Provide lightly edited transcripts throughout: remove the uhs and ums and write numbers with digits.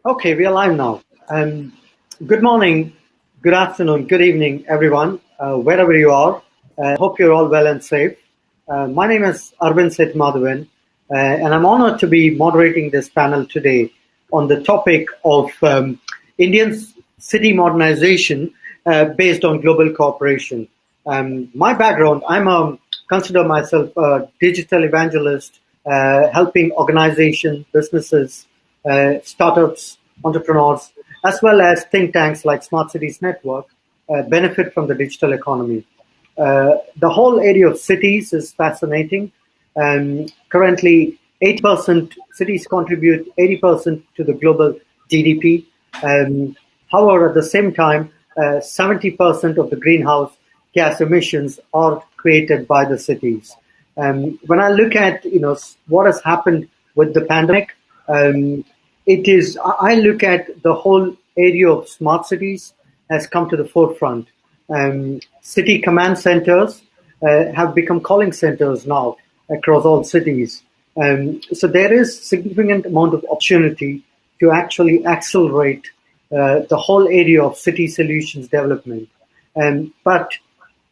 Okay, we are live now. Good morning, good afternoon, good evening, everyone, wherever you are. Hope you're all well and safe. My name is Arvind Sethumadhavan, and I'm honored to be moderating this panel today on the topic of Indian city modernization based on global cooperation. My background, consider myself a digital evangelist, helping organizations, businesses, startups, entrepreneurs, as well as think tanks like Smart Cities Network benefit from the digital economy. The whole area of cities is fascinating. Currently, 80% cities contribute 80% to the global GDP. However, at the same time, 70% of the greenhouse gas emissions are created by the cities. When I look at what has happened with the pandemic, I look at the whole area of smart cities has come to the forefront. City command centers have become calling centers now across all cities. So there is significant amount of opportunity to actually accelerate the whole area of city solutions development. But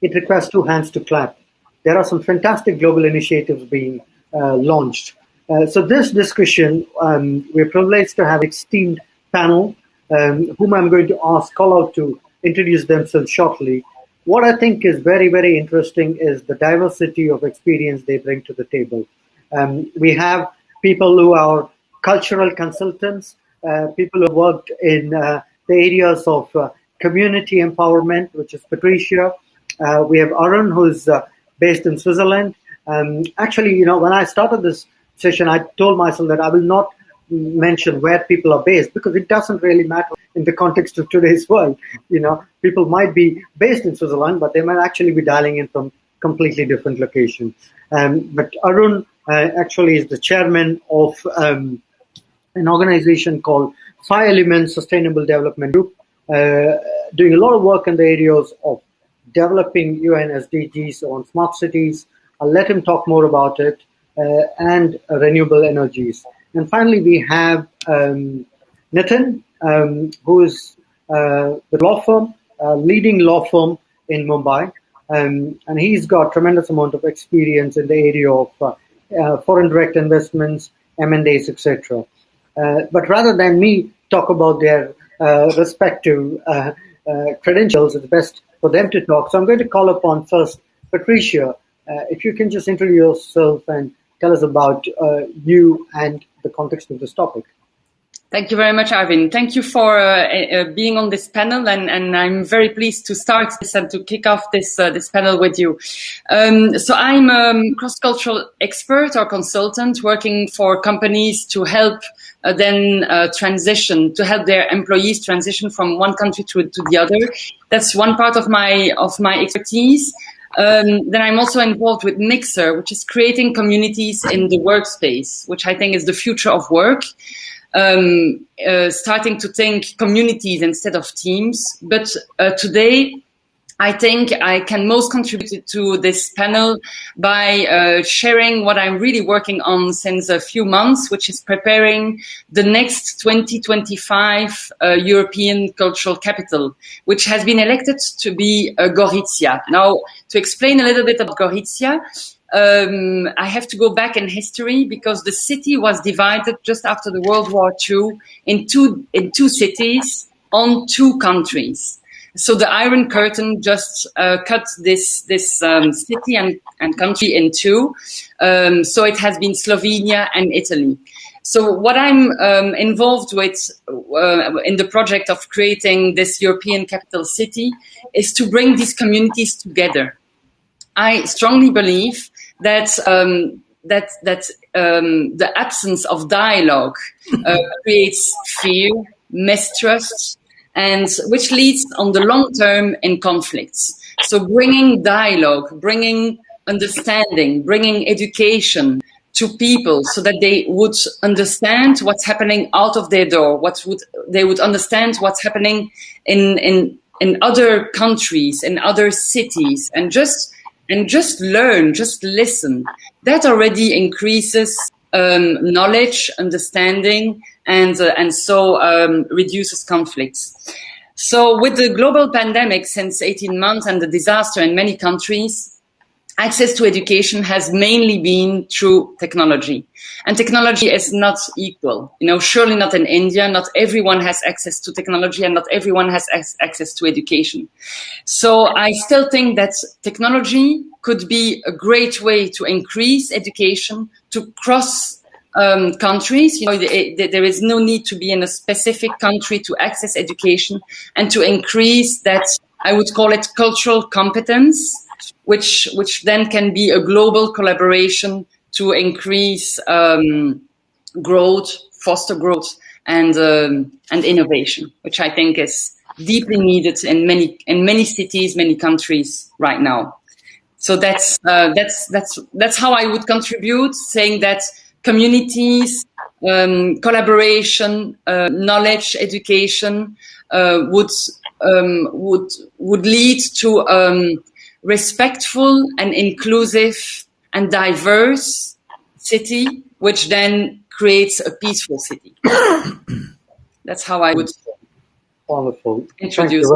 it requires two hands to clap. There are some fantastic global initiatives being launched. So this discussion, we're privileged to have esteemed panel, whom I'm going to call out to introduce themselves shortly. What I think is very, very interesting is the diversity of experience they bring to the table. We have people who are cultural consultants, people who worked in the areas of community empowerment, which is Patricia. We have Arun, who's based in Switzerland. Actually, when I started this session, I told myself that I will not mention where people are based because it doesn't really matter in the context of today's world. People might be based in Switzerland, but they might actually be dialing in from completely different locations. But Arun actually is the chairman of an organization called 5 Elements Sustainable Development Group, doing a lot of work in the areas of developing UN SDGs on smart cities. I'll let him talk more about it, and renewable energies. And finally, we have Nitin, who is the law firm, leading law firm in Mumbai. And he's got tremendous amount of experience in the area of foreign direct investments, M&As, etc. But rather than me talk about their respective credentials, it's best for them to talk. So I'm going to call upon first Patricia. If you can just introduce yourself and tell us about you and the context of this topic. Thank you very much, Arvind. Thank you for being on this panel, and I'm very pleased to start this and to kick off this panel with you. So I'm a cross-cultural expert or consultant working for companies to help them transition, to help their employees transition from one country to the other. That's one part of my expertise. Then I'm also involved with Mixer, which is creating communities in the workspace, which I think is the future of work. Starting to think communities instead of teams. But today, I think I can most contribute to this panel by sharing what I'm really working on since a few months, which is preparing the next 2025 European Cultural Capital, which has been elected to be Gorizia. Now, to explain a little bit about Gorizia, I have to go back in history because the city was divided just after the World War II in two cities on two countries. So the Iron Curtain just cut this city and country in two. So it has been Slovenia and Italy. So what I'm involved with in the project of creating this European capital city is to bring these communities together. I strongly believe that the absence of dialogue creates fear, mistrust, and which leads on the long term in conflicts. So bringing dialogue, bringing understanding, bringing education to people so that they would understand what's happening out of their door, they would understand what's happening in other countries, in other cities, and just learn, just listen. That already increases knowledge, understanding, and so reduces conflicts. So with the global pandemic since 18 months and the disaster in many countries, access to education has mainly been through technology. And technology is not equal. Surely not in India. Not everyone has access to technology and not everyone has access to education. So I still think that technology could be a great way to increase education, to cross countries. There is no need to be in a specific country to access education, and to increase that, I would call it cultural competence, which then can be a global collaboration to increase growth, foster growth, and innovation, which I think is deeply needed in many cities, many countries right now. So that's how I would contribute, saying that communities, collaboration, knowledge, education would lead to respectful and inclusive and diverse city, which then creates a peaceful city. That's how I would Wonderful. introduce.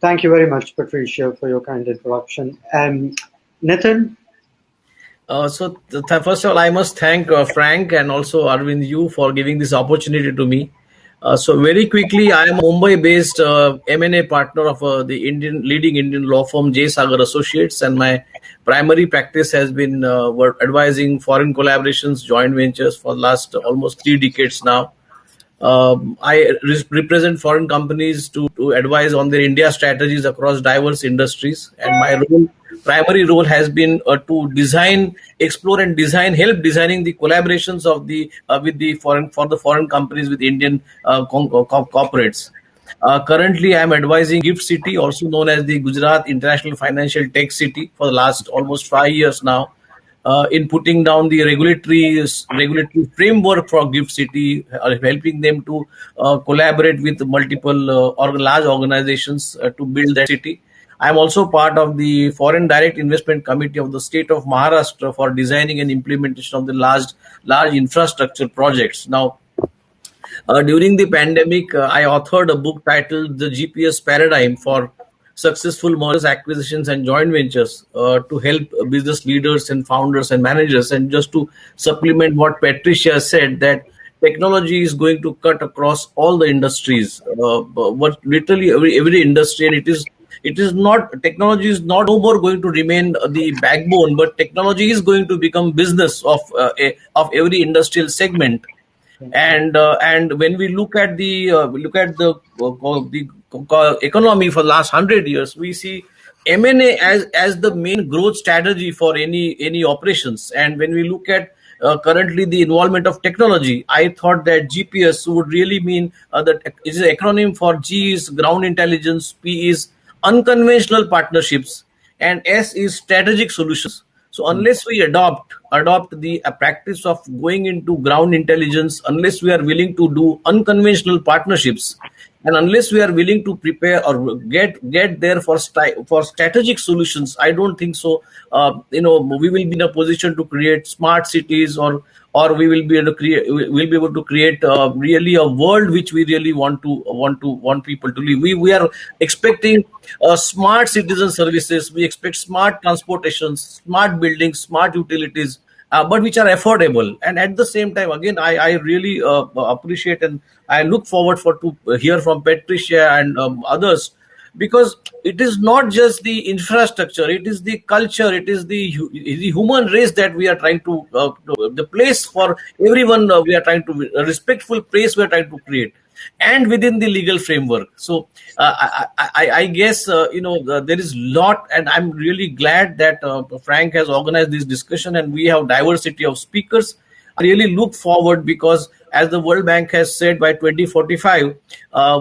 Thank you very much, Patricia, for your kind introduction. Nitin? First of all, I must thank Frank and also Arvind, you, for giving this opportunity to me. So very quickly, I am a Mumbai-based M&A partner of the leading Indian law firm J. Sagar Associates, and my primary practice has been advising foreign collaborations, joint ventures for the last almost 3 decades now. I represent foreign companies to advise on their India strategies across diverse industries, and my primary role has been to design, explore, and help designing the collaborations of with the foreign companies with Indian corporates. Currently, I am advising GIFT City, also known as the Gujarat International Financial Tech City, for the last almost 5 years now, in putting down the regulatory framework for GIFT City, helping them to collaborate with multiple large organizations to build that city. I am also part of the Foreign Direct Investment Committee of the state of Maharashtra for designing and implementation of the large infrastructure projects. Now, during the pandemic, I authored a book titled The GPS Paradigm for Successful Mergers, Acquisitions, and Joint Ventures to help business leaders and founders and managers. And just to supplement what Patricia said, that technology is going to cut across all the industries, but literally every industry, and it is not, technology is not no more going to remain the backbone, but technology is going to become business of every industrial segment. And when we look at the economy for the last 100 years, we see M&A as the main growth strategy for any operations. And when we look at currently the involvement of technology, I thought that GPS would really mean that it is an acronym for G is ground intelligence, P is unconventional partnerships, and S is strategic solutions. So unless we adopt the practice of going into ground intelligence, unless we are willing to do unconventional partnerships, and unless we are willing to prepare or get there for strategic solutions, I don't think so. We will be in a position to create smart cities, or we will be able to create really a world which we really want people to live. We are expecting smart citizen services. We expect smart transportation, smart buildings, smart utilities, but which are affordable. And at the same time, again, I really appreciate and I look forward to hear from Patricia and others, because it is not just the infrastructure, it is the culture, it is the human race that we are trying to, the place for everyone, we are trying to, a respectful place we are trying to create, and within the legal framework. So I guess, there is a lot, and I'm really glad that Frank has organized this discussion and we have diversity of speakers. I really look forward, because as the World Bank has said, by 2045,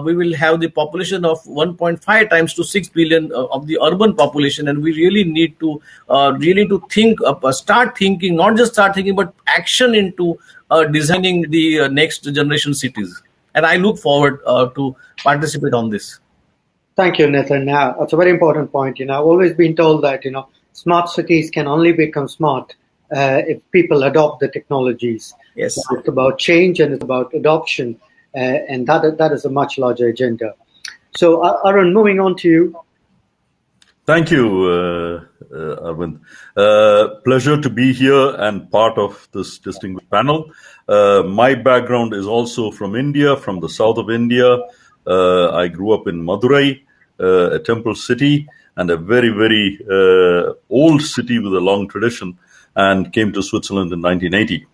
we will have the population of 1.5 times to 6 billion of the urban population. And we really need to think, start thinking, not just start thinking, but action into designing the next generation cities. And I look forward to participate on this. Thank you, Nitin. That's a very important point. I've always been told that, smart cities can only become smart if people adopt the technologies. Yes. So it's about change and it's about adoption, and that is a much larger agenda. So, Arun, moving on to you. Thank you, Arvind. Pleasure to be here and part of this distinguished panel. My background is also from India, from the south of India. I grew up in Madurai, a temple city, and a very, very old city with a long tradition, and came to Switzerland in 1980.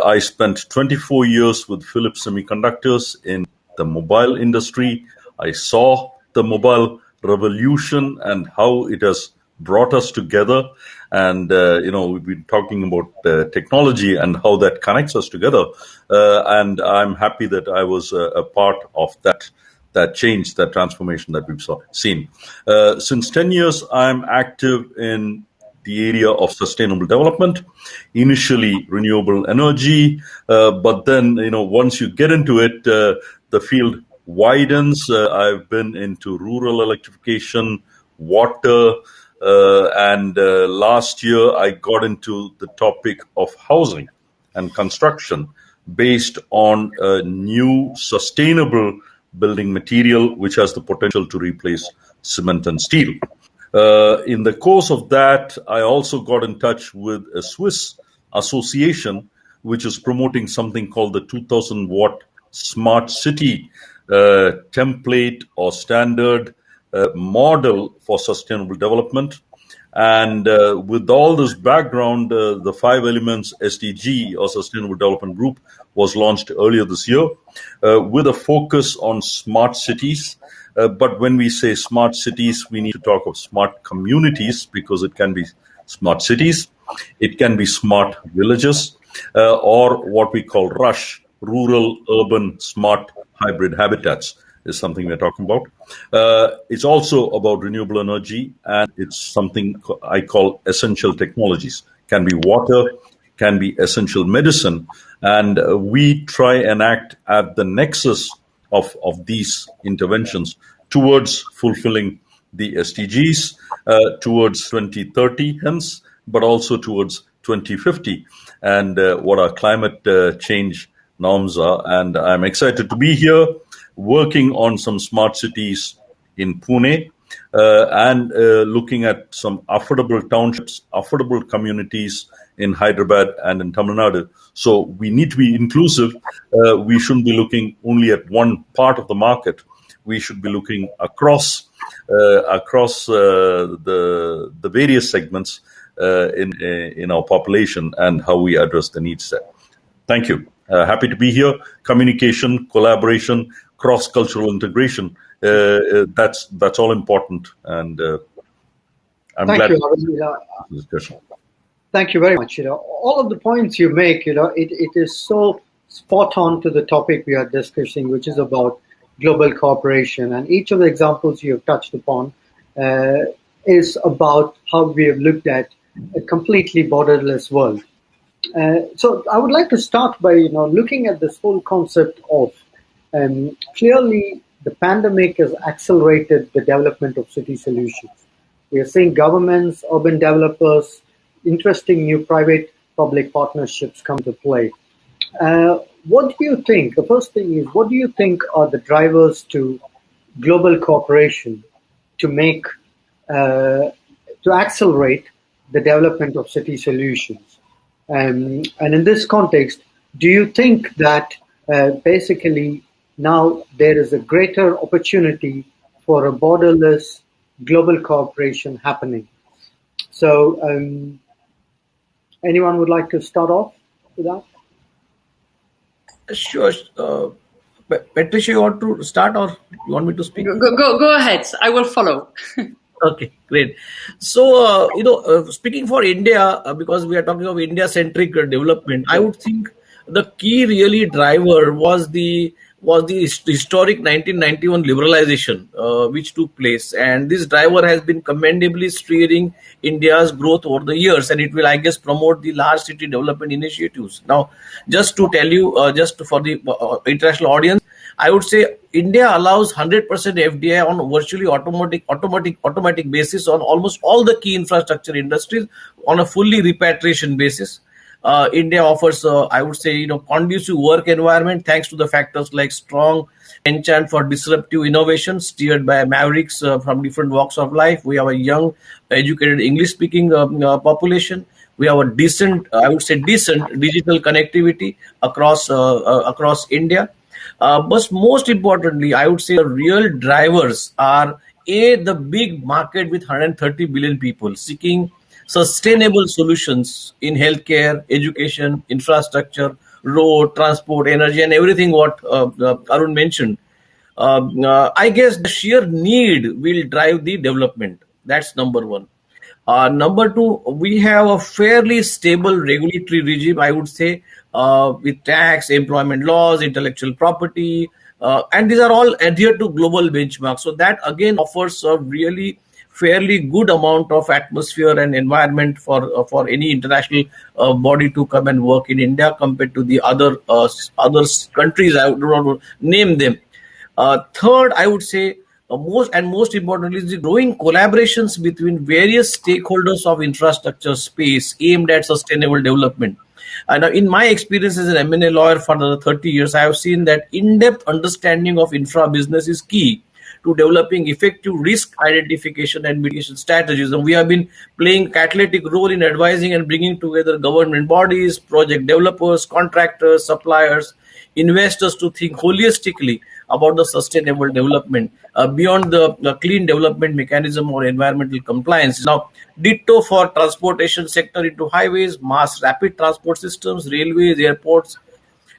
I spent 24 years with Philips Semiconductors in the mobile industry. I saw the mobile revolution and how it has brought us together. And, we've been talking about technology and how that connects us together. And I'm happy that I was a part of that change, that transformation that we've seen. Since 10 years, I'm active in the area of sustainable development, initially renewable energy, but then, once you get into it, the field widens. I've been into rural electrification, water, and last year I got into the topic of housing and construction based on a new sustainable building material which has the potential to replace cement and steel. In the course of that, I also got in touch with a Swiss association which is promoting something called the 2000 watt smart city template or standard model for sustainable development. And with all this background, the 5 Elements SDG or Sustainable Development Group was launched earlier this year with a focus on smart cities. But when we say smart cities, we need to talk of smart communities because it can be smart cities, it can be smart villages, or what we call RUSH, rural, urban, smart hybrid habitats is something we're talking about. It's also about renewable energy, and it's something I call essential technologies. Can be water, can be essential medicine, and we try and act at the nexus of these interventions towards fulfilling the SDGs, towards 2030 hence, but also towards 2050 and what our climate change norms are. And I'm excited to be here working on some smart cities in Pune and looking at some affordable townships, affordable communities in Hyderabad and in Tamil Nadu. So we need to be inclusive. We shouldn't be looking only at one part of the market. We should be looking across the various segments in our population and how we address the needs there. Thank you. Happy to be here. Communication, collaboration, cross-cultural integration. That's all important, and I'm glad to this discussion. Thank you very much. All of the points you make, it is so spot on to the topic we are discussing, which is about global cooperation. And each of the examples you have touched upon is about how we have looked at a completely borderless world. So I would like to start by looking at this whole concept of clearly the pandemic has accelerated the development of city solutions. We are seeing governments, urban developers, interesting new private-public partnerships come to play. What do you think? The first thing is, what do you think are the drivers to global cooperation to make to accelerate the development of city solutions? And in this context, do you think that basically now there is a greater opportunity for a borderless global cooperation happening? So anyone would like to start off with that? Sure. Patricia, you want to start or you want me to speak? Go ahead. I will follow. Okay, great. So, speaking for India, because we are talking of India-centric development, I would think the key really driver was the was the historic 1991 liberalization, which took place. And this driver has been commendably steering India's growth over the years, and it will, I guess, promote the large city development initiatives. Now, just to tell you, just for the international audience, I would say India allows 100% FDI on virtually automatic basis on almost all the key infrastructure industries on a fully repatriation basis. India offers, I would say, conducive work environment thanks to the factors like strong enchant for disruptive innovation steered by mavericks from different walks of life. We have a young, educated English-speaking population. We have a decent, I would say, decent digital connectivity across India. But most importantly, I would say the real drivers are the big market with 130 billion people seeking sustainable solutions in healthcare, education, infrastructure, road, transport, energy, and everything what Arun mentioned. I guess the sheer need will drive the development. That's number one. Number two, we have a fairly stable regulatory regime, I would say, with tax, employment laws, intellectual property, and these are all adhered to global benchmarks. So that again offers a really fairly good amount of atmosphere and environment for any international body to come and work in India compared to the other countries. I do not name them. Third, I would say most importantly is the growing collaborations between various stakeholders of infrastructure space aimed at sustainable development. And in my experience as an M&A lawyer for the 30 years, I have seen that in-depth understanding of infra business is key to developing effective risk identification and mitigation strategies. And we have been playing catalytic role in advising and bringing together government bodies, project developers, contractors, suppliers, investors to think holistically about the sustainable development beyond the clean development mechanism or environmental compliance. Now, ditto for transportation sector into highways, mass rapid transport systems, railways, airports,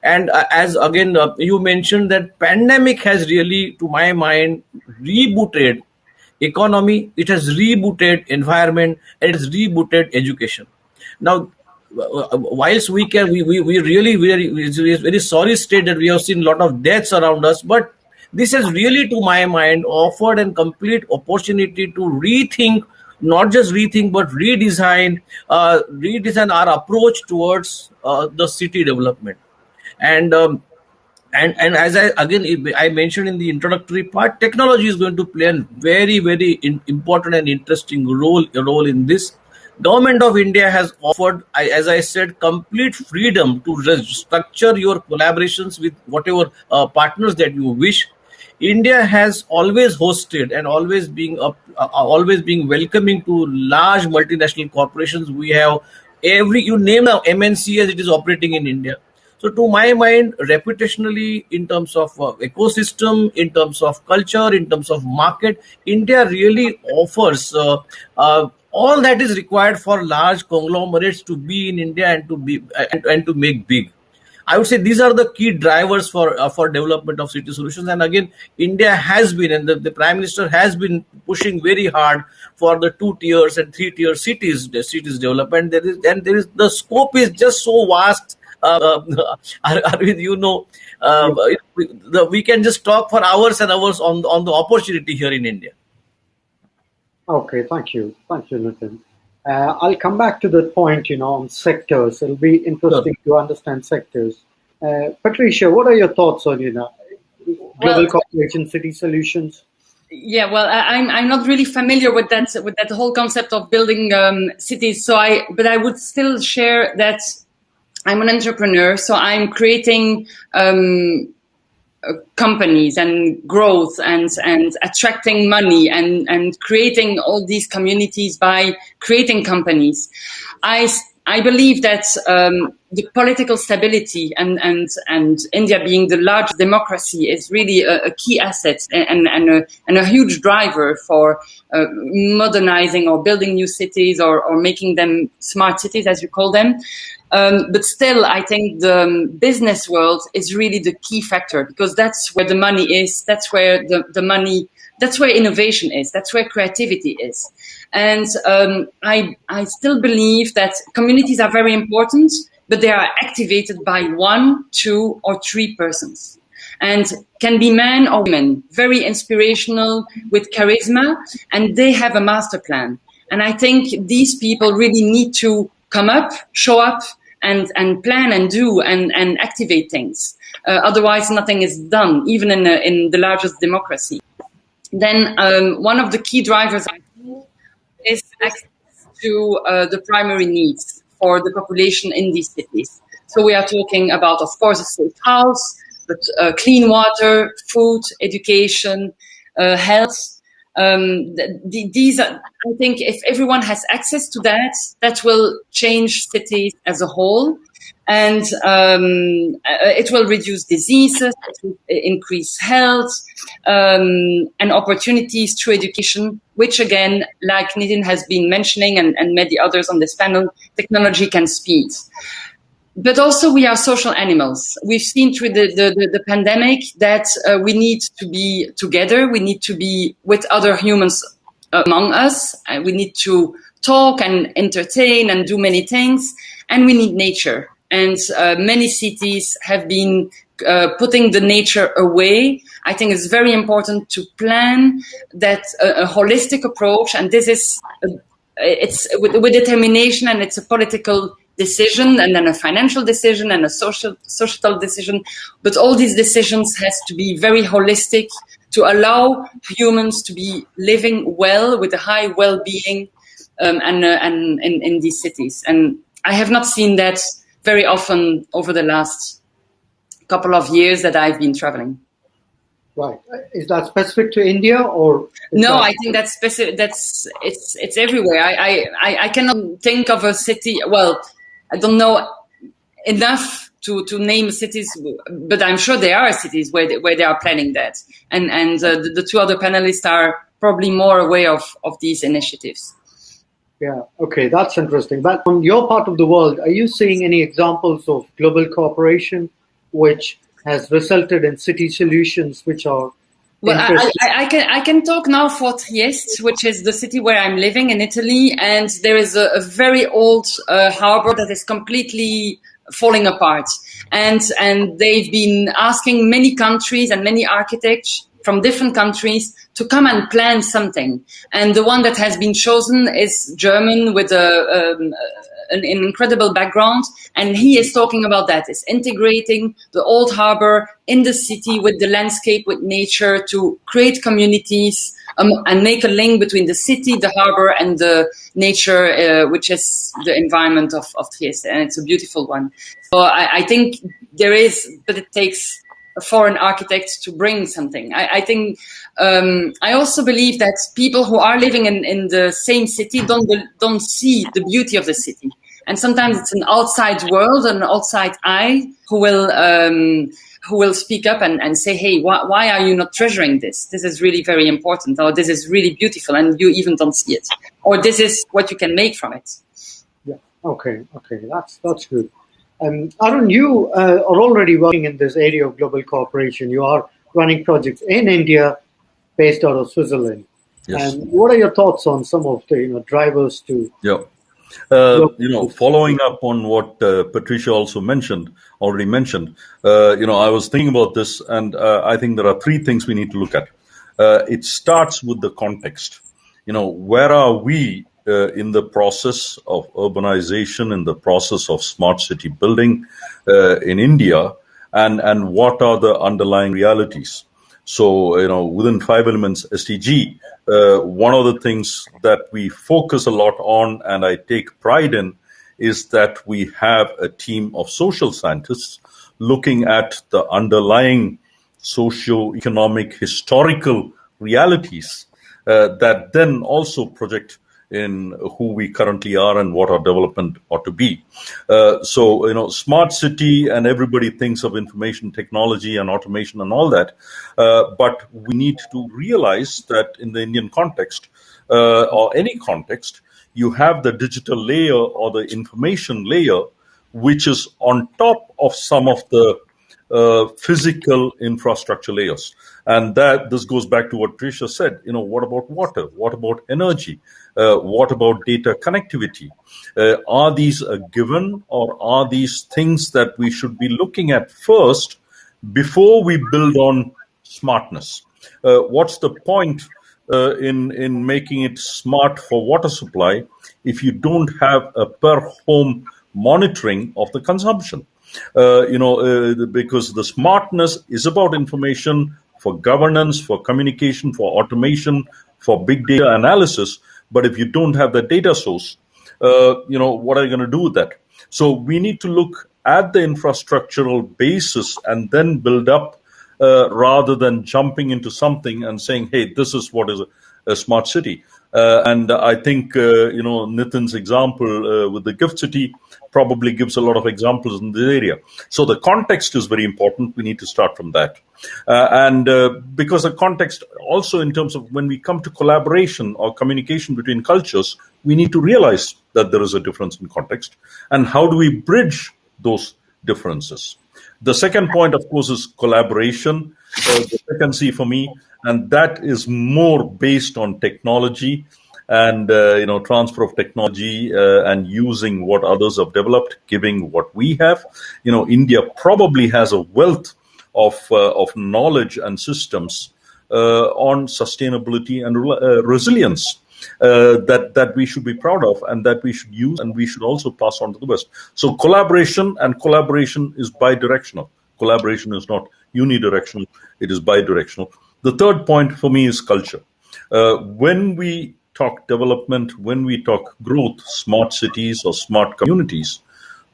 and as again you mentioned that pandemic has really, to my mind, rebooted economy, it has rebooted environment, and it has rebooted education. Now, whilst we really very sorry state that we have seen a lot of deaths around us, but this has really, to my mind, offered a complete opportunity to rethink, not just rethink, but redesign our approach towards the city development. And and as I mentioned in the introductory part, technology is going to play a very important and interesting role in this. Government of India has offered, as I said, complete freedom to structure your collaborations with whatever partners that you wish. India has always hosted and always being welcoming to large multinational corporations. We have you name the MNC as it is operating in India. So, to my mind, reputationally, in terms of ecosystem, in terms of culture, in terms of market, India really offers all that is required for large conglomerates to be in India and to be and to make big. I would say these are the key drivers for development of city solutions. And again, India has been, and the Prime Minister has been pushing very hard for the 2 tiers and 3 tier cities development. There is the scope is just so vast. Arvind, we can just talk for hours and hours on the opportunity here in India. Okay, thank you, Nitin. I'll come back to the point, on sectors. It'll be interesting to understand sectors. Patricia, what are your thoughts on, global cooperation city solutions? Yeah, well, I'm not really familiar with that whole concept of building cities. But I would still share that I'm an entrepreneur, so I'm creating companies and growth and attracting money and creating all these communities by creating companies. I believe that the political stability and India being the largest democracy is really a key asset and a huge driver for modernizing or building new cities or making them smart cities, as you call them. But still, I think the business world is really the key factor because that's where the money is. That's where that's where innovation is. That's where creativity is. And I still believe that communities are very important, but they are activated by 1, 2, or 3 persons. and can be men or women, very inspirational with charisma, and they have a master plan. And I think these people really need to come up, show up, and plan and do and activate things. Otherwise, nothing is done, even in the largest democracy. Then one of the key drivers is access to the primary needs for the population in these cities. So we are talking about, of course, a safe house, but clean water, food, education, health. These are, I think, if everyone has access to that, that will change cities as a whole. And it will reduce diseases, it will increase health, and opportunities through education, which again, like Nitin has been mentioning and many others on this panel, technology can speed. But also we are social animals. We've seen through the pandemic that we need to be together. We need to be with other humans among us. We need to talk and entertain and do many things. And we need nature. And many cities have been putting the nature away. I think it's very important to plan that a holistic approach. And this is, it's with determination, and it's a political decision, and then a financial decision, and a social decision. But all these decisions has to be very holistic to allow humans to be living well with a high well-being, and in these cities. And I have not seen that very often over the last couple of years that I've been traveling. Right. Is that specific to India, or? No, I think that's specific. It's everywhere. I cannot think of a city. Well, I don't know enough to name cities, but I'm sure there are cities where they are planning that. And the two other panelists are probably more aware of these initiatives. Yeah, okay, that's interesting. But from your part of the world, are you seeing any examples of global cooperation which has resulted in city solutions which are well, I can talk now for Trieste, which is the city where I'm living in Italy, and there is a very old harbor that is completely falling apart, and they've been asking many countries and many architects from different countries to come and plan something. And the one that has been chosen is German with an incredible background. And he is talking about that. It's integrating the old harbor in the city with the landscape, with nature, to create communities and make a link between the city, the harbor, and the nature, which is the environment of Trieste. And it's a beautiful one. So I think there is, but it takes a foreign architect to bring something. I think I also believe that people who are living in the same city don't see the beauty of the city, and sometimes it's an outside world, an outside eye who will speak up and say, hey, why are you not treasuring this? This is really very important, or this is really beautiful, and you even don't see it, or this is what you can make from it. Yeah. Okay. That's good. Arun, you are already working in this area of global cooperation. You are running projects in India, based out of Switzerland. Yes. And what are your thoughts on some of the drivers to? Yeah. Following up on what Patricia already mentioned, I was thinking about this, and I think there are three things we need to look at. It starts with the context. Where are we in the process of urbanization, in the process of smart city building in India, and what are the underlying realities? So, within 5 Elements SDG, one of the things that we focus a lot on, and I take pride in, is that we have a team of social scientists looking at the underlying socio-economic, historical realities that then also project in who we currently are and what our development ought to be. Smart city, and everybody thinks of information technology and automation and all that. But we need to realize that in the Indian context, or any context, you have the digital layer or the information layer, which is on top of some of the physical infrastructure layers. And this goes back to what Patricia said. What about water? What about energy? What about data connectivity? Are these a given, or are these things that we should be looking at first before we build on smartness. What's the point in making it smart for water supply if you don't have a per home monitoring of the consumption? Because the smartness is about information for governance, for communication, for automation, for big data analysis. But if you don't have the data source, what are you going to do with that? So we need to look at the infrastructural basis and then build up, rather than jumping into something and saying, hey, this is what is a smart city. And I think, Nitin's example with the gift city probably gives a lot of examples in this area. So the context is very important. We need to start from that. Because the context also, in terms of when we come to collaboration or communication between cultures, we need to realize that there is a difference in context. And how do we bridge those differences? The second point, of course, is collaboration, the second C for me, and that is more based on technology and transfer of technology and using what others have developed, giving what we have. India probably has a wealth of knowledge and systems on sustainability and resilience that we should be proud of and that we should use, and we should also pass on to the West. So collaboration is bidirectional. Collaboration is not unidirectional, it is bidirectional. The third point for me is culture. When we talk development, when we talk growth, smart cities or smart communities,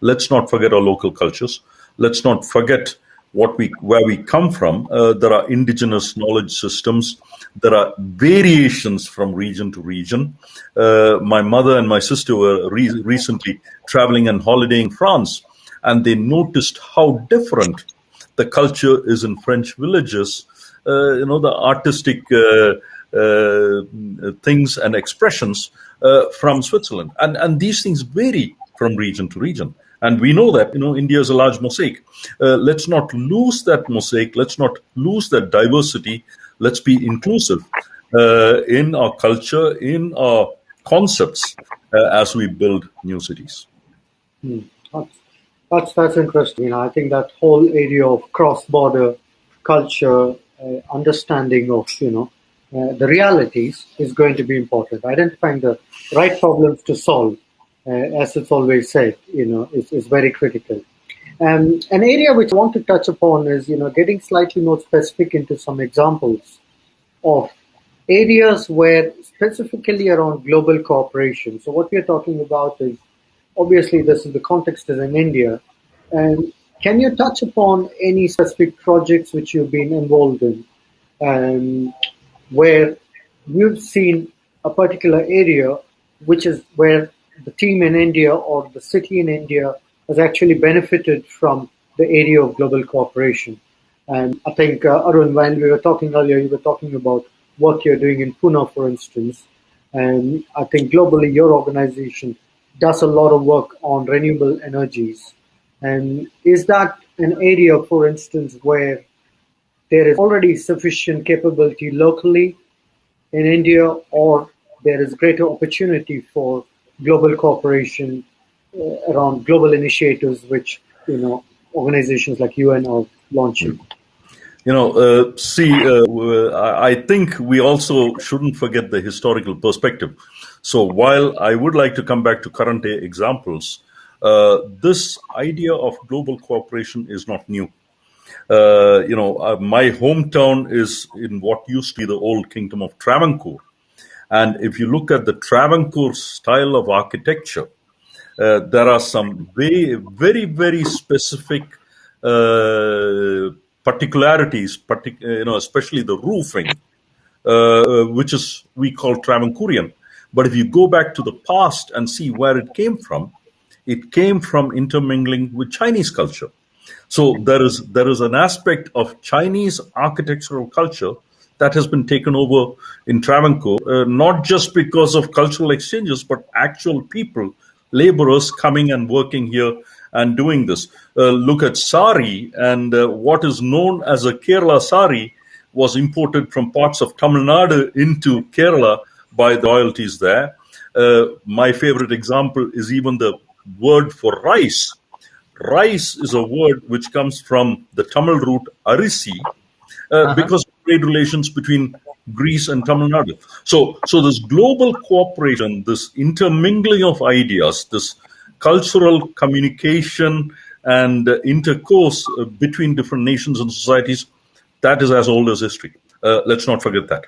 let's not forget our local cultures. Let's not forget where we come from. There are indigenous knowledge systems. There are variations from region to region. My mother and my sister were recently traveling and holidaying in France, and they noticed how different the culture is in French villages. The artistic things and expressions from Switzerland. And these things vary from region to region. And we know that, India is a large mosaic. Let's not lose that mosaic. Let's not lose that diversity. Let's be inclusive in our culture, in our concepts as we build new cities. That's interesting. I think that whole area of cross-border culture, understanding of, the realities is going to be important. Identifying the right problems to solve, as it's always said, is very critical. An area which I want to touch upon is, getting slightly more specific into some examples of areas where specifically around global cooperation. So what we're talking about is, obviously the context is in India. And can you touch upon any specific projects which you've been involved in, where you've seen a particular area, which is where the team in India or the city in India has actually benefited from the area of global cooperation? And I think, Arun, when we were talking earlier, you were talking about what you're doing in Pune, for instance. And I think globally, your organization does a lot of work on renewable energies. And is that an area, for instance, where there is already sufficient capability locally in India, or there is greater opportunity for global cooperation around global initiatives, which, organizations like UN are launching? I think we also shouldn't forget the historical perspective. So while I would like to come back to current day examples, this idea of global cooperation is not new. My hometown is in what used to be the old kingdom of Travancore. And if you look at the Travancore style of architecture, there are some very, very, very specific particularities, especially the roofing, which is we call Travancorean. But if you go back to the past and see where it came from intermingling with Chinese culture. So there is an aspect of Chinese architectural culture that has been taken over in Travancore, not just because of cultural exchanges, but actual people, laborers coming and working here and doing this. Look at sari, and what is known as a Kerala sari was imported from parts of Tamil Nadu into Kerala by the royalties there. My favorite example is even the word for rice. Rice is a word which comes from the Tamil root arisi, because of trade relations between Greece and Tamil Nadu. So this global cooperation, this intermingling of ideas, this cultural communication and intercourse between different nations and societies, that is as old as history. Let's not forget that.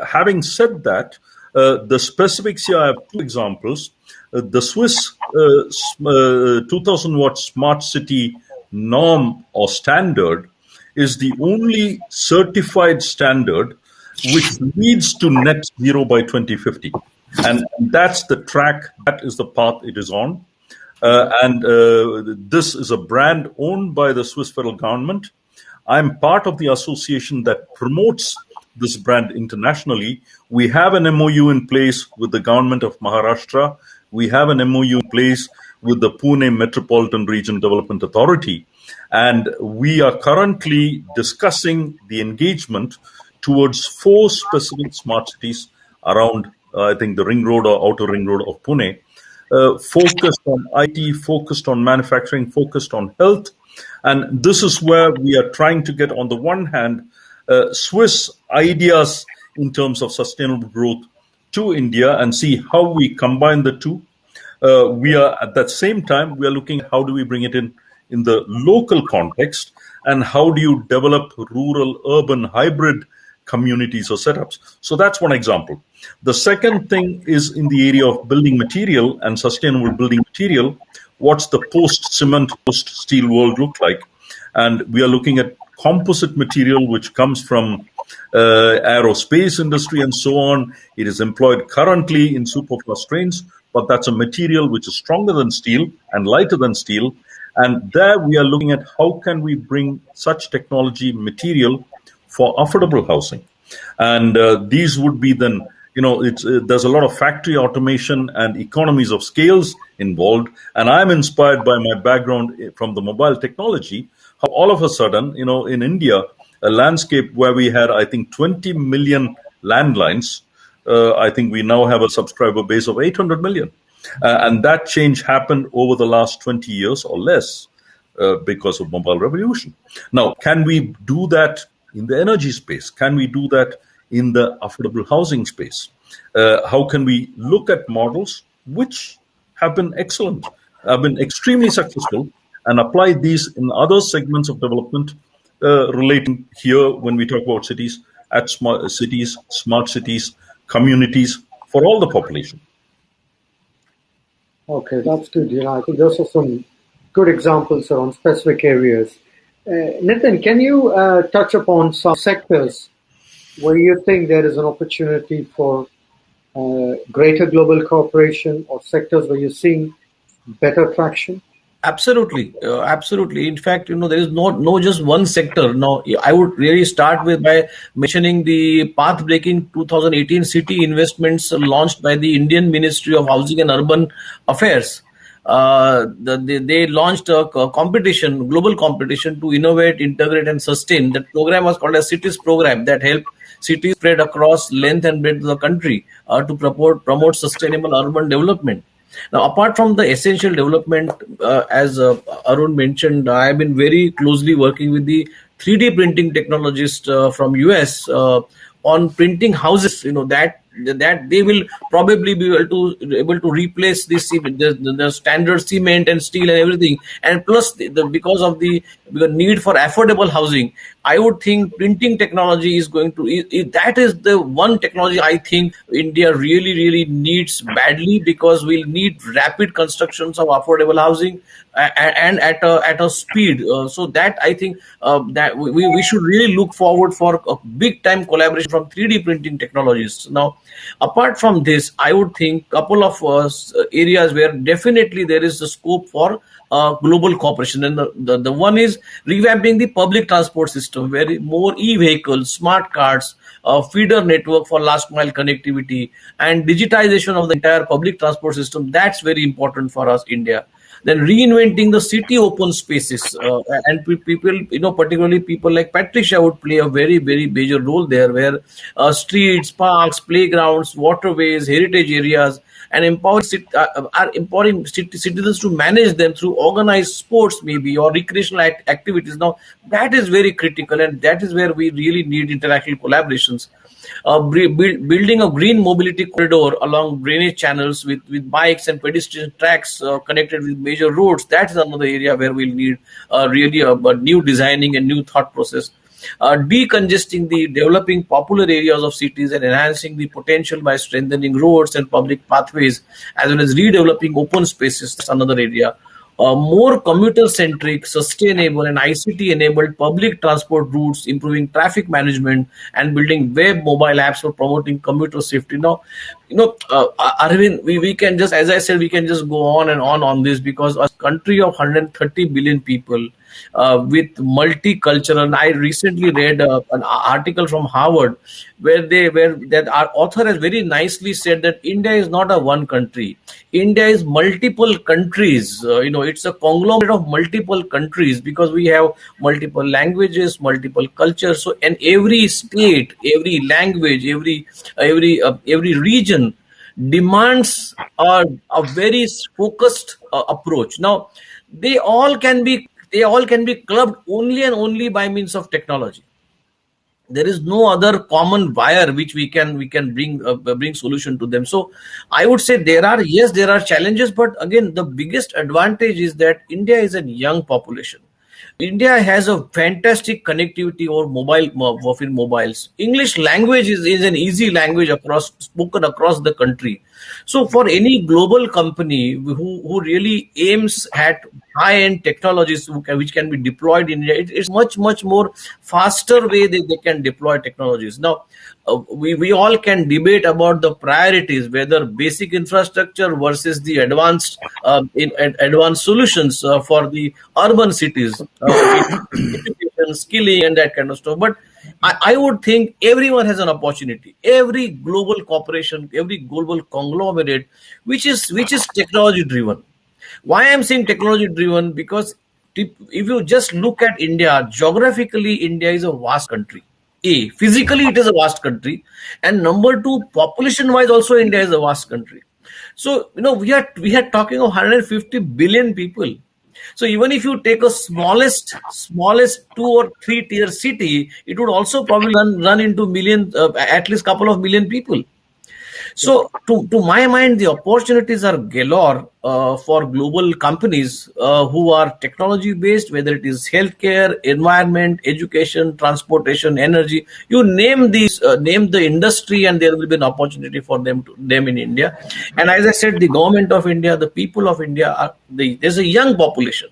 Having said that, the specifics here, I have two examples. The Swiss 2000 watt smart city norm or standard is the only certified standard which leads to net zero by 2050. And that's the track, that is the path it is on. This is a brand owned by the Swiss federal government. I'm part of the association that promotes this brand internationally. We have an MOU in place with the government of Maharashtra. We have an MOU in place with the Pune Metropolitan Region Development Authority. And we are currently discussing the engagement towards 4 specific smart cities around, I think, the ring road or outer ring road of Pune, focused on IT, focused on manufacturing, focused on health. And this is where we are trying to get, on the one hand, Swiss ideas in terms of sustainable growth to India and see how we combine the two. We are, at that same time, we are looking at how do we bring it in the local context, and how do you develop rural urban hybrid communities or setups. So that's one example. The second thing is in the area of building material and sustainable building material. What's the post-cement, post-steel world look like? And we are looking at composite material which comes from aerospace industry and so on. It is employed currently in superfluous trains, but that's a material which is stronger than steel and lighter than steel. And there we are looking at how can we bring such technology material for affordable housing. And these would be then, there's a lot of factory automation and economies of scales involved. And I'm inspired by my background from the mobile technology, how all of a sudden, in India, a landscape where we had, I think, 20 million landlines, I think we now have a subscriber base of 800 million. And that change happened over the last 20 years or less because of mobile revolution. Now, can we do that in the energy space? Can we do that in the affordable housing space? How can we look at models which have been excellent, have been extremely successful, and apply these in other segments of development relating here when we talk about cities, at smart cities, communities for all the population. Okay, that's good. I think those are some good examples around specific areas. Nitin, can you touch upon some sectors where you think there is an opportunity for greater global cooperation, or sectors where you're seeing better traction? Absolutely. In fact, there is no just one sector. Now, I would really start by mentioning the path-breaking 2018 city investments launched by the Indian Ministry of Housing and Urban Affairs. They launched a global competition to innovate, integrate, and sustain. That program was called a Cities Program that helped cities spread across length and breadth of the country to promote sustainable urban development. Now, apart from the essential development, as Arun mentioned, I have been very closely working with the 3D printing technologist from US on printing houses. That they will probably be able to replace the standard cement and steel and everything. And plus, because of the need for affordable housing, I would think printing technology is going to. That is the one technology I think India really, really needs badly, because we'll need rapid constructions of affordable housing and at a speed. So that I think that we should really look forward for a big time collaboration from 3D printing technologies. Now, apart from this, I would think couple of areas where definitely there is a scope for global cooperation, and the one is revamping the public transport system, where more e-vehicles, smart cards, feeder network for last mile connectivity, and digitization of the entire public transport system. That's very important for us, India. Then reinventing the city open spaces, and people, particularly people like Patricia would play a very, very major role there, where streets, parks, playgrounds, waterways, heritage areas, and empowering citizens to manage them through organized sports maybe or recreational activities. Now that is very critical, and that is where we really need international collaborations. Building a green mobility corridor along drainage channels with bikes and pedestrian tracks connected with major roads. That is another area where we'll need really a new designing and new thought process. Decongesting the developing popular areas of cities and enhancing the potential by strengthening roads and public pathways, as well as redeveloping open spaces. That's another area. More commuter-centric, sustainable, and ICT-enabled public transport routes, improving traffic management, and building web mobile apps for promoting commuter safety. Now, Arvind, we can just, as I said, we can just go on and on this, because a country of 130 billion people with multicultural. And I recently read an article from Harvard where that our author has very nicely said that India is not a one country. India is multiple countries. It's a conglomerate of multiple countries, because we have multiple languages, multiple cultures. So, and every state, every language, every region demands a very focused approach. Now, they all can be clubbed only and only by means of technology. There is no other common wire which we can bring solution to them. So I would say there are challenges, but again, the biggest advantage is that India is a young population. India has a fantastic connectivity over mobiles. English language is an easy language spoken across the country. So for any global company who really aims at high-end technologies which can be deployed in India, it's much more faster way they can deploy technologies. Now, we all can debate about the priorities, whether basic infrastructure versus the advanced solutions for the urban cities, education, skilling, and that kind of stuff. But I would think everyone has an opportunity. Every global corporation, every global conglomerate, which is technology driven. Why I'm saying technology driven? Because if you just look at India, geographically, India is a vast country. Physically, it is a vast country, and number two, population-wise, also India is a vast country. So we are talking of 150 billion people. So even if you take a smallest 2 or 3 tier city, it would also probably run into at least couple of million people. So to my mind, the opportunities are galore for global companies who are technology based, whether it is healthcare, environment, education, transportation, energy. You name the industry, and there will be an opportunity for them in India. And as I said, the government of India, the people of India, there's a young population.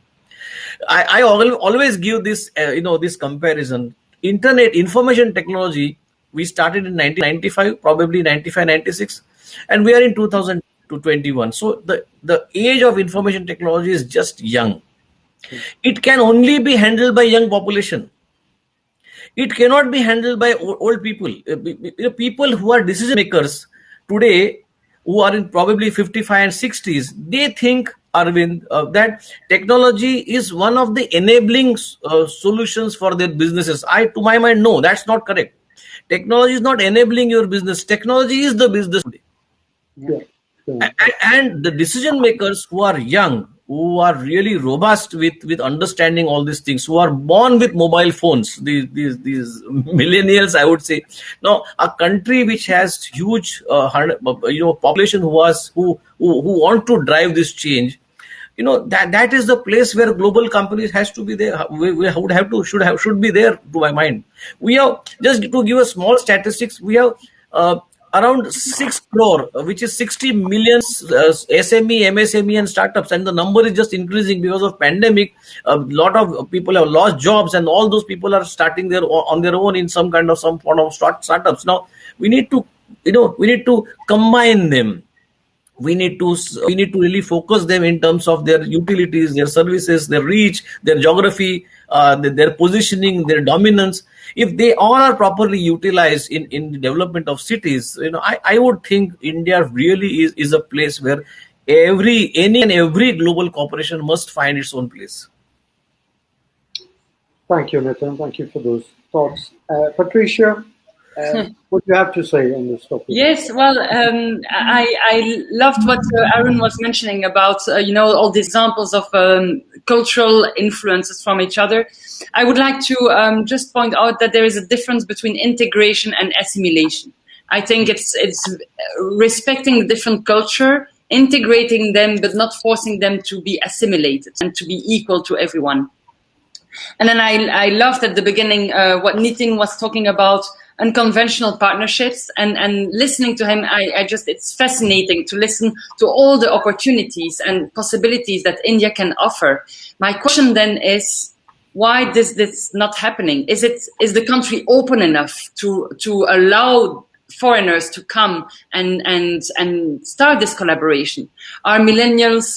I always give this this comparison. Internet information technology, we started in 1995, probably 95, 96, and we are in 2021. So the age of information technology is just young. It can only be handled by young population. It cannot be handled by old people. People who are decision makers today, who are in probably 55 and 60s, they think, Arvind, that technology is one of the enabling solutions for their businesses. To my mind, no, that's not correct. Technology is not enabling your business. Technology is the business today. Yeah. And the decision makers who are young, who are really robust with understanding all these things, who are born with mobile phones, these millennials, I would say. Now, a country which has huge population who want to drive this change, that is the place where global companies has to be there. Should be there, to my mind. We have, just to give a small statistics, we have around 6 crore, which is 60 million SME, MSME and startups, and the number is just increasing because of pandemic. A lot of people have lost jobs, and all those people are starting on their own in some form of startups. Now we need to combine them. We need to really focus them in terms of their utilities, their services, their reach, their geography, their positioning, their dominance. If they all are properly utilized in the development of cities, I would think India really is a place where any and every global corporation must find its own place. Thank you, Nitin. Thank you for those thoughts. Patricia, What do you have to say on this topic? Yes, well, I loved what Arun was mentioning about, all the examples of cultural influences from each other. I would like to just point out that there is a difference between integration and assimilation. I think it's respecting the different culture, integrating them, but not forcing them to be assimilated and to be equal to everyone. And then I loved at the beginning what Nitin was talking about, unconventional partnerships, and listening to him, it's fascinating to listen to all the opportunities and possibilities that India can offer. My question then is, why is this not happening? Is the country open enough to allow foreigners to come and start this collaboration? Are millennials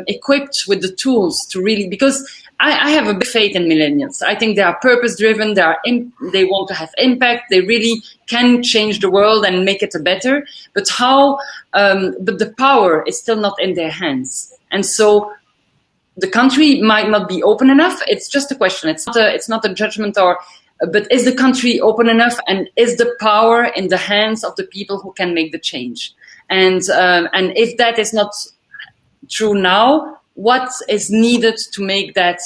equipped with the tools to really, because I have a big faith in millennials. I think they are purpose-driven. They want to have impact. They really can change the world and make it better. But how? But the power is still not in their hands, and so the country might not be open enough. It's just a question. It's not a judgment, but is the country open enough, and is the power in the hands of the people who can make the change? And if that is not true now, what is needed to make that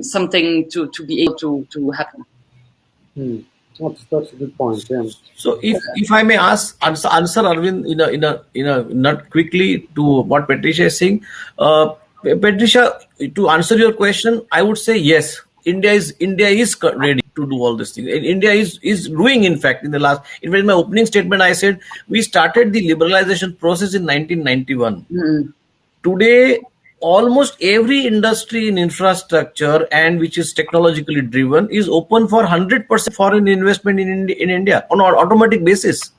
something to be able to happen? That's a good point. Yeah. So if I may answer Arvind in a not quickly to what Patricia is saying, Patricia, to answer your question, I would say yes. India is ready to do all these things. India is doing, in fact, in my opening statement, I said we started the liberalization process in 1991. Mm-hmm. Today, almost every industry in infrastructure and which is technologically driven is open for 100% foreign investment in India on an automatic basis.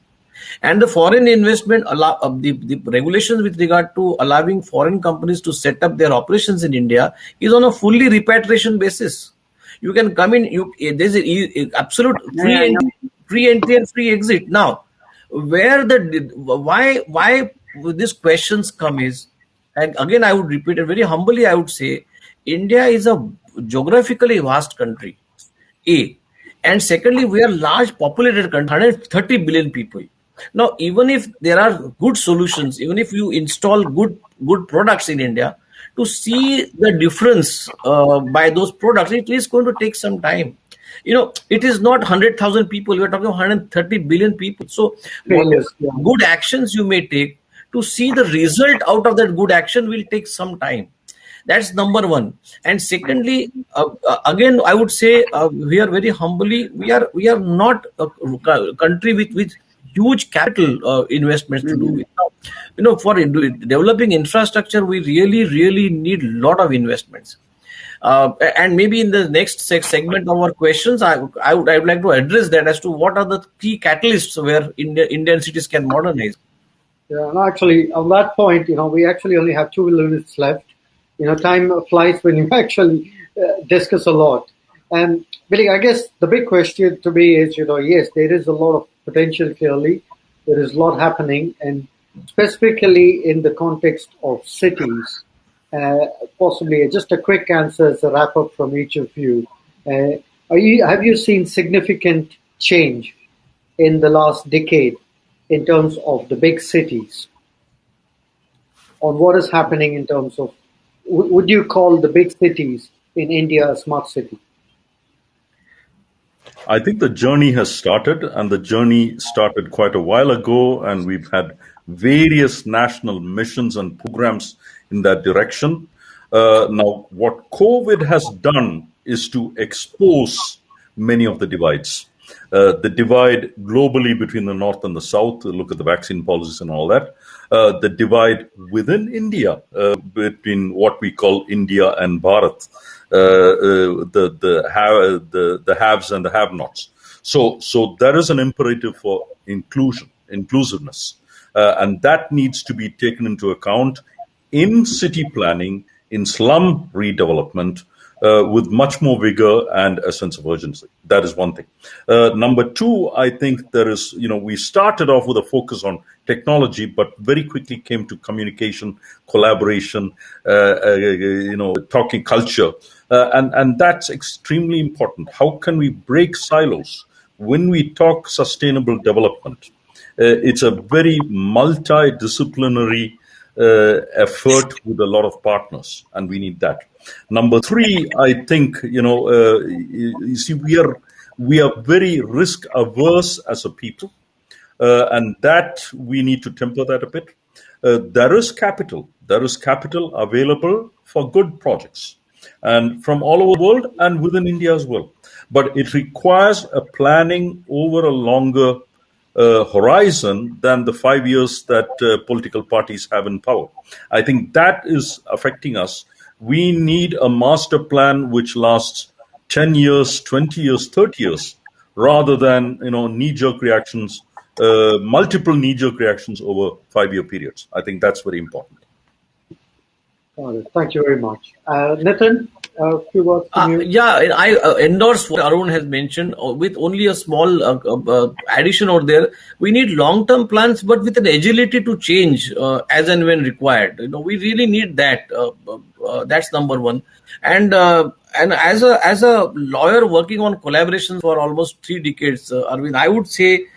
And the foreign investment, the regulations with regard to allowing foreign companies to set up their operations in India is on a fully repatriation basis. You can come in, there's an absolute free entry and free exit. Now, why these questions come is, and again, I would repeat it very humbly, I would say, India is a geographically vast country, A. And secondly, we are large populated country, 130 billion people. Now, even if there are good solutions, even if you install good products in India, to see the difference by those products, it is going to take some time. It is not 100,000 people, we are talking 130 billion people. So, good actions you may take, to see the result out of that good action will take some time. That's number one. And secondly, again, I would say we are very humbly, we are not a country with huge capital investments to do with. For developing infrastructure, we really need a lot of investments. And maybe in the next segment of our questions, I would like to address that as to what are the key catalysts where Indian cities can modernize. Yeah, and actually, on that point, we actually only have 2 minutes left. Time flies when you actually discuss a lot. And Billy, I guess the big question to me is, yes, there is a lot of potential clearly. There is a lot happening, and specifically in the context of cities. Possibly just a quick answer as a wrap up from each of you. Have you seen significant change in the last decade in terms of the big cities, on what is happening in terms of, would you call the big cities in India a smart city? I think the journey has started, and the journey started quite a while ago, and we've had various national missions and programs in that direction. Now, what COVID has done is to expose many of the divides. The divide globally between the North and the South, look at the vaccine policies and all that. The divide within India between what we call India and Bharat, the haves and the have-nots. So there is an imperative for inclusiveness, and that needs to be taken into account in city planning, in slum redevelopment, with much more vigor and a sense of urgency. That is one thing. Number two, I think there is, we started off with a focus on technology, but very quickly came to communication, collaboration, talking culture. And that's extremely important. How can we break silos? when we talk sustainable development, it's a very multidisciplinary effort with a lot of partners, and we need that. Number three, I think, you see, we are very risk averse as a people, and that we need to temper that a bit. There is capital available for good projects, and from all over the world and within India as well. But it requires a planning over a longer horizon than the 5 years that political parties have in power. I think that is affecting us. We need a master plan which lasts 10 years, 20 years, 30 years, rather than knee-jerk reactions, multiple knee-jerk reactions over 5-year periods. I think that's very important. Thank you very much. Nitin, a few words from you. Yeah, I endorse what Arun has mentioned with only a small addition over there. We need long-term plans, but with an agility to change as and when required. We really need that. That's number one. And as a lawyer working on collaboration for almost 3 decades, Arvind, I would say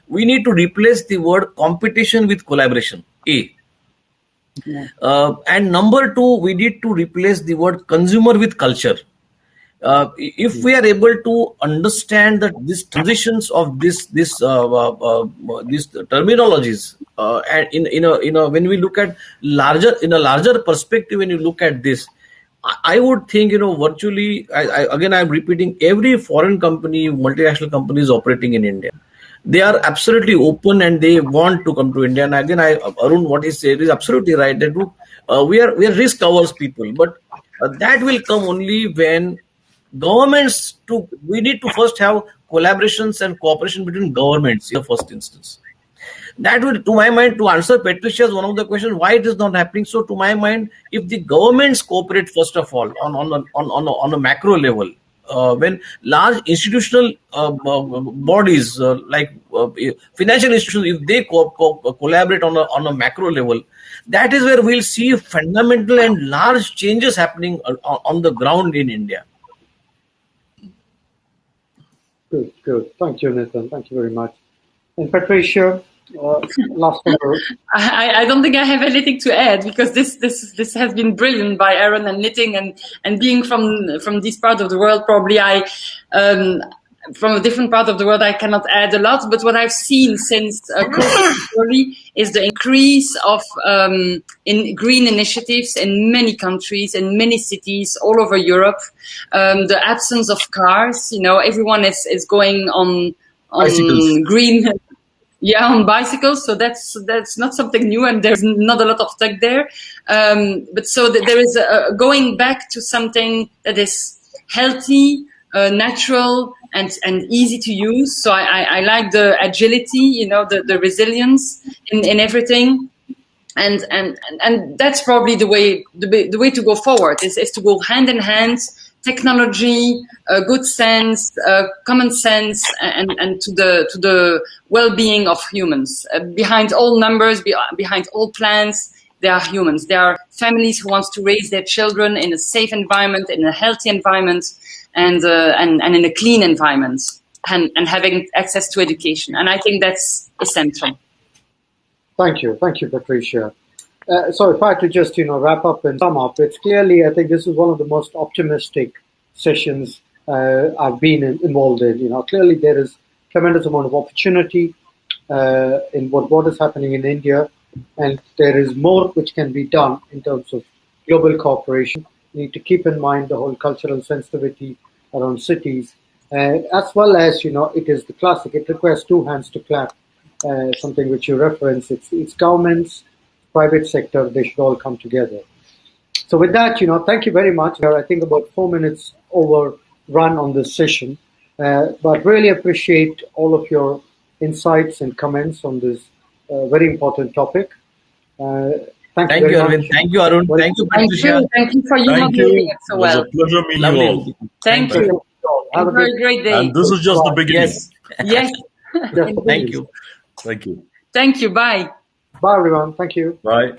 we need to replace the word competition with collaboration. A. And number 2, we need to replace the word consumer with culture. If we are able to understand that these transitions of these terminologies, and when we look at in a larger perspective, when you look at this, I would think virtually. I'm repeating, every foreign company, multinational company is operating in India. They are absolutely open and they want to come to India. And again, Arun, what he said is absolutely right. That we are risk averse people, but that will come only when governments. We need to first have collaborations and cooperation between governments in the first instance. That will, to my mind, to answer Patricia's one of the questions, why it is not happening. So, to my mind, if the governments cooperate first of all on a macro level. When large institutional bodies like financial institutions, if they collaborate on a macro level, that is where we'll see fundamental and large changes happening on the ground in India. Good. Thank you, Nitin. Thank you very much. And Patricia, last word. I don't think I have anything to add, because this has been brilliant by Arun and Nitin, and being from this part of the world, probably from a different part of the world, I cannot add a lot. But what I've seen since COVID is the increase of in green initiatives in many countries, in many cities all over Europe. The absence of cars, everyone is going on green. Yeah, on bicycles. So that's not something new, and there's not a lot of tech there. But so there is going back to something that is healthy, natural, and easy to use. So I like the agility, the resilience in everything, and that's probably the way to go forward is to go hand in hand. Technology, good sense, common sense, and to the well-being of humans. Behind all numbers, behind all plans, there are humans. There are families who want to raise their children in a safe environment, in a healthy environment, and in a clean environment, and having access to education. And I think that's essential. Thank you, Patricia. So if I had to just, wrap up and sum up, it's clearly, I think this is one of the most optimistic sessions I've been involved in. Clearly there is tremendous amount of opportunity in what is happening in India, and there is more which can be done in terms of global cooperation. We need to keep in mind the whole cultural sensitivity around cities, as well as, it is the classic, it requires 2 hands to clap, something which you reference. It's governments, private sector, they should all come together. So with that, thank you very much. I think about 4 minutes overrun on this session, but really appreciate all of your insights and comments on this very important topic. Thank you, Arvind. Thank you, Arun. Thank you, Patricia. Thank you for you moderating it so well. It was a pleasure meeting you all. Thank you. Have a great day. And this is just the beginning. Yes. Thank you. Thank you. Thank you. Bye. Bye, everyone. Thank you. Bye.